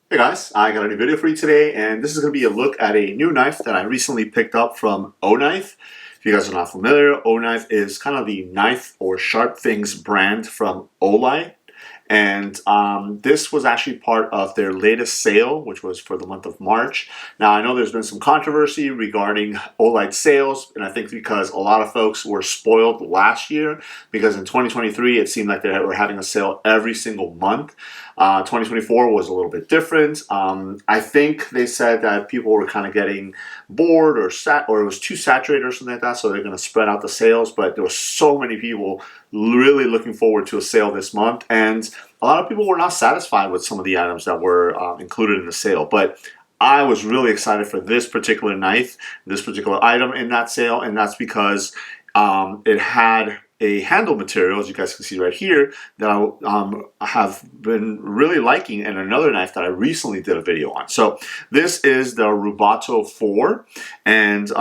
Hey guys, I got a new video for you today, and this is going to be a look at a new knife that I recently picked up from Oknife. If you guys are not familiar, Oknife is kind of the knife or sharp things brand from Oli. And this was actually part of their latest sale, which was for the month of March. Now, I know there's been some controversy regarding Olight sales, and I think because a lot of folks were spoiled last year, because in 2023, it seemed like they were having a sale every single month. 2024 was a little bit different. I think they said that people were kind of getting bored or it was too saturated or something like that, so they're going to spread out the sales, but there were so many people really looking forward to a sale this month, and a lot of people were not satisfied with some of the items that were included in the sale. But I was really excited for this particular knife, this particular item in that sale, and that's because it had a handle material, as you guys can see right here, that I have been really liking, and another knife that I recently did a video on. So this is the Rubato 4, and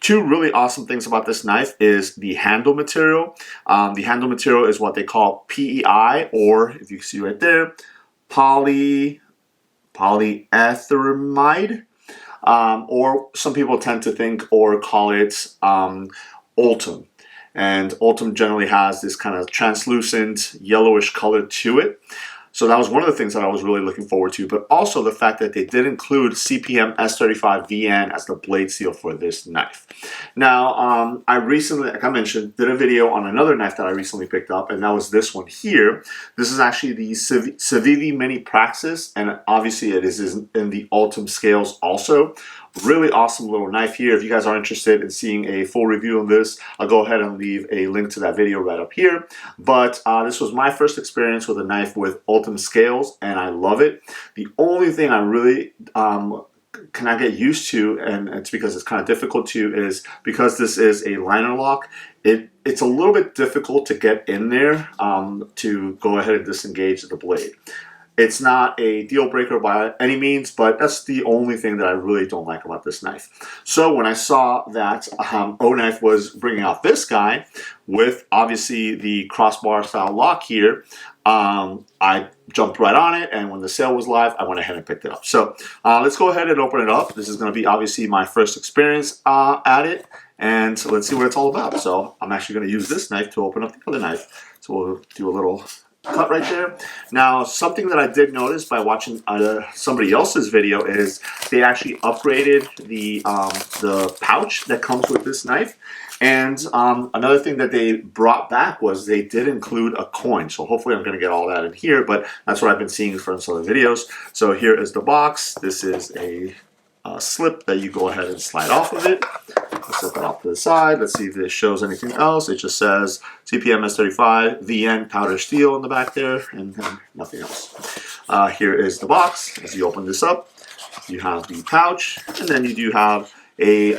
two really awesome things about this knife is the handle material. The handle material is what they call PEI, or if you see right there, polyetheramide, or some people tend to think or call it Ultem. And Ultem generally has this kind of translucent yellowish color to it. So that was one of the things that I was really looking forward to, but also the fact that they did include CPM S35vn as the blade steel for this knife. Now, I recently, like I mentioned, did a video on another knife that I recently picked up, and that was this one here. This is actually the Civivi Mini Praxis, and obviously it is in the Ultem scales also. Really awesome little knife here. If you guys are interested in seeing a full review of this, I'll go ahead and leave a link to that video right up here. But this was my first experience with a knife with Ultem scales, and I love it. The only thing I really cannot get used to, and it's because it's kind of difficult to, is because this is a liner lock, it's a little bit difficult to get in there to go ahead and disengage the blade. It's not a deal breaker by any means, but that's the only thing that I really don't like about this knife. So when I saw that Oknife was bringing out this guy with obviously the crossbar style lock here, I jumped right on it, and when the sale was live, I went ahead and picked it up. So let's go ahead and open it up. This is going to be obviously my first experience at it, and so let's see what it's all about. So I'm actually going to use this knife to open up the other knife. So we'll do a little cut right there. Now, something that I did notice by watching somebody else's video is they actually upgraded the pouch that comes with this knife. And another thing that they brought back was they did include a coin. So hopefully I'm going to get all that in here, but that's what I've been seeing from some of the videos. So here is the box. This is a slip that you go ahead and slide off of it. Let's set that off to the side. Let's see if this shows anything else. It just says CPM S35vn powder steel in the back there, and nothing else. Here is the box. As you open this up, you have the pouch, and then you do have a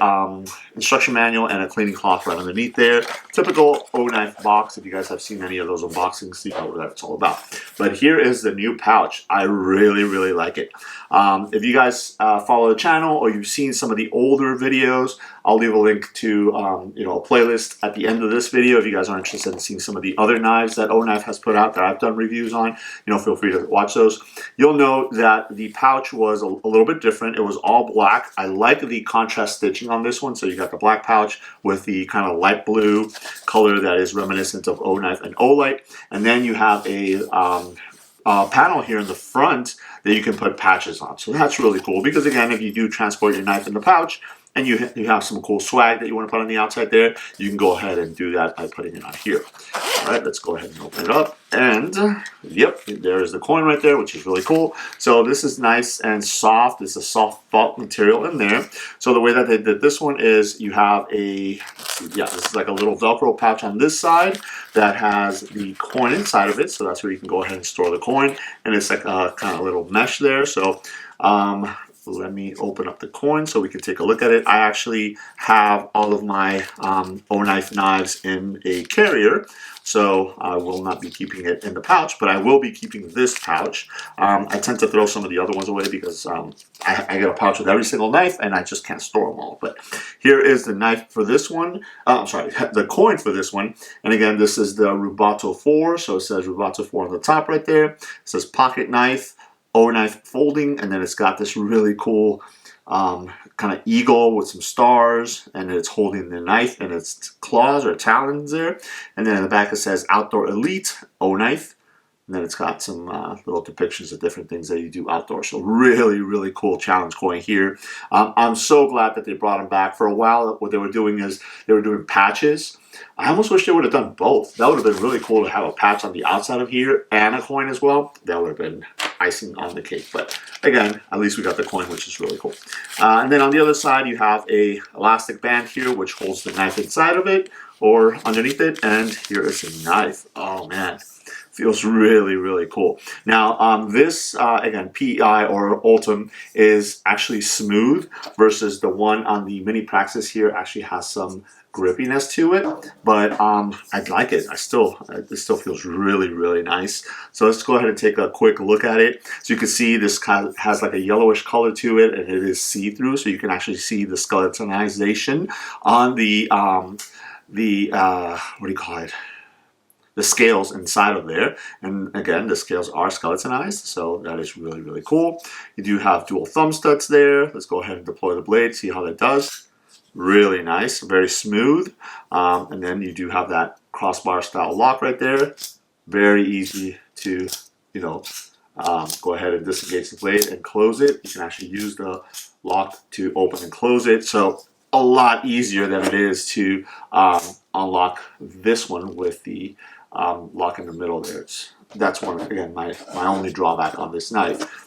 instruction manual and a cleaning cloth right underneath there. Typical Oknife box. If you guys have seen any of those unboxings, you know what that's all about. But here is the new pouch. I really, really like it. If you guys follow the channel or you've seen some of the older videos, I'll leave a link to a playlist at the end of this video. If you guys are interested in seeing some of the other knives that Oknife has put out that I've done reviews on, feel free to watch those. You'll note that the pouch was a little bit different. It was all black. I like the contrast stitching on this one. So you got the black pouch with the kind of light blue color that is reminiscent of Oknife and Olight, and then you have a panel here in the front that you can put patches on. So that's really cool because, again, if you do transport your knife in the pouch and you have some cool swag that you want to put on the outside there, you can go ahead and do that by putting it on here. All right, let's go ahead and open it up. And yep, there is the coin right there, which is really cool. So this is nice and soft. It's a soft felt material in there. So the way that they did this one is you have this is like a little Velcro pouch on this side that has the coin inside of it. So that's where you can go ahead and store the coin. And it's like a kind of little mesh there. So let me open up the coin so we can take a look at it. I actually have all of my Oknife knives in a carrier, so I will not be keeping it in the pouch, but I will be keeping this pouch. I tend to throw some of the other ones away because I get a pouch with every single knife and I just can't store them all. But here is the knife for this one. I'm sorry, the coin for this one. And again, this is the Rubato 4, so it says Rubato 4 on the top right there. It says pocket knife. O-knife folding, and then it's got this really cool kind of eagle with some stars, and it's holding the knife in its claws or talons there. And then in the back it says Outdoor Elite O-knife. And then it's got some little depictions of different things that you do outdoors. So really, really cool challenge coin here. I'm so glad that they brought them back. For a while, what they were doing is they were doing patches. I almost wish they would have done both. That would have been really cool to have a patch on the outside of here and a coin as well. That would have been icing on the cake. But again, at least we got the coin, which is really cool. And then on the other side, you have a elastic band here, which holds the knife inside of it or underneath it. And here is a knife. Oh, man. Feels really, really cool. Now, this, again, PEI or Ultem is actually smooth versus the one on the Mini Praxis here actually has some grippiness to it, but I like it. It still feels really, really nice. So let's go ahead and take a quick look at it. So you can see this kind of has like a yellowish color to it, and it is see-through, so you can actually see the skeletonization on the what do you call it? The scales inside of there. And again, the scales are skeletonized, so that is really, really cool. You do have dual thumb studs there. Let's go ahead and deploy the blade, see how that does. Really nice, very smooth. And then you do have that crossbar style lock right there. Very easy to, go ahead and disengage the blade and close it. You can actually use the lock to open and close it. So a lot easier than it is to unlock this one with the lock in the middle there. That's one, again, my only drawback on this knife.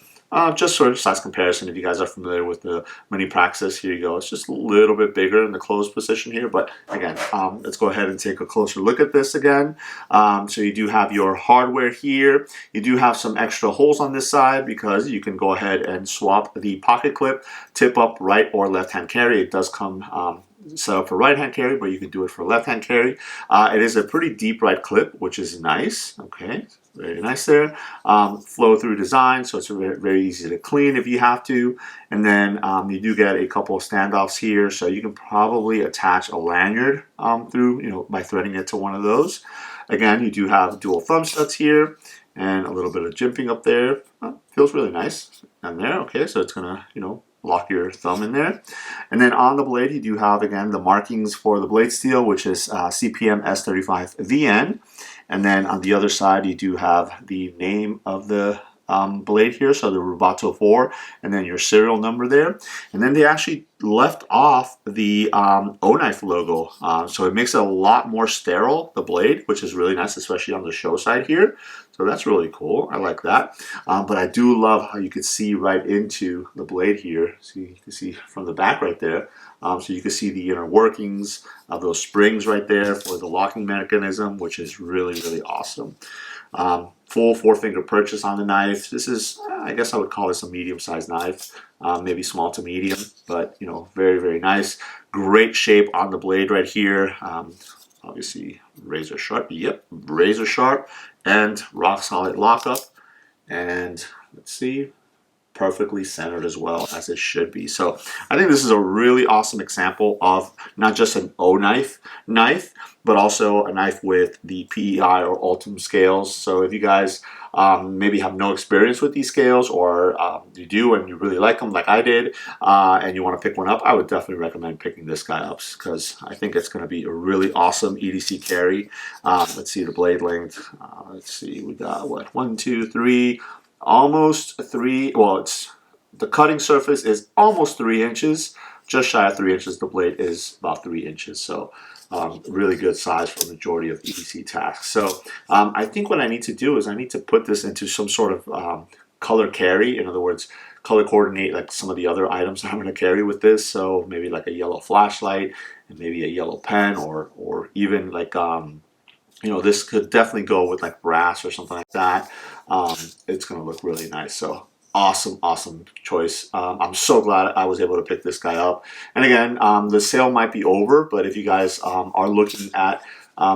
Just sort of size comparison, if you guys are familiar with the Mini Praxis, here you go. It's just a little bit bigger in the closed position here, but again, let's go ahead and take a closer look at this again. So you do have your hardware here. You do have some extra holes on this side because you can go ahead and swap the pocket clip, tip up right or left hand carry. It does come set up for right hand carry, but you can do it for left hand carry. It is a pretty deep right clip, which is nice. Okay, very nice there. Flow through design, so it's very, very easy to clean if you have to. And then you do get a couple of standoffs here, so you can probably attach a lanyard through, by threading it to one of those. Again, you do have dual thumb studs here and a little bit of jimping up there. Feels really nice. And there, okay, so it's gonna, lock your thumb in there. And then on the blade, you do have, again, the markings for the blade steel, which is CPM S35vn. And then on the other side, you do have the name of the blade here, so the Rubato 4, and then your serial number there. And then they actually left off the Oknife logo, so it makes it a lot more sterile, the blade, which is really nice, especially on the show side here. So that's really cool. I like that. But I do love how you can see right into the blade here. So you can see from the back right there. So you can see the inner workings of those springs right there for the locking mechanism, which is really, really awesome. Full 4-finger purchase on the knife. This is, I guess I would call this a medium-sized knife, maybe small to medium, but very, very nice. Great shape on the blade right here. Obviously razor sharp. Yep, razor sharp and rock solid lockup. And let's see, perfectly centered as well as it should be. So I think this is a really awesome example of not just an O-knife knife, but also a knife with the PEI or Ultem scales. So if you guys maybe have no experience with these scales, or you do and you really like them like I did, and you want to pick one up, I would definitely recommend picking this guy up because I think it's going to be a really awesome EDC carry. Let's see the blade length. Let's see, we got what, 1, 2, 3, almost 3. Well, it's the cutting surface is almost 3 inches, just shy of 3 inches. The blade is about 3 inches, so really good size for the majority of EDC tasks. So I think what I need to do is I need to put this into some sort of color carry. In other words, color coordinate like some of the other items I'm going to carry with this. So maybe like a yellow flashlight and maybe a yellow pen, or even like this could definitely go with like brass or something like that. It's going to look really nice. So awesome choice. I'm so glad I was able to pick this guy up. And again, the sale might be over, but if you guys are looking at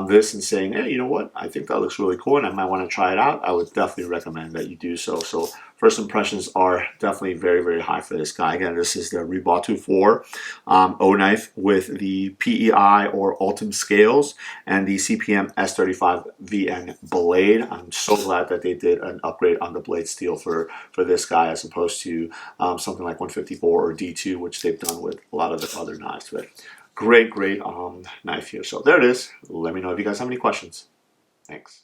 this and saying, hey, you know what, I think that looks really cool and I might want to try it out, I would definitely recommend that you do so. So first impressions are definitely very, very high for this guy. Again, this is the Rubato 4 Oknife with the PEI or Ultem scales and the CPM S35vn blade. I'm so glad that they did an upgrade on the blade steel for this guy as opposed to something like 154 or D2, which they've done with a lot of the other knives. But great, great knife here. So there it is. Let me know if you guys have any questions. Thanks.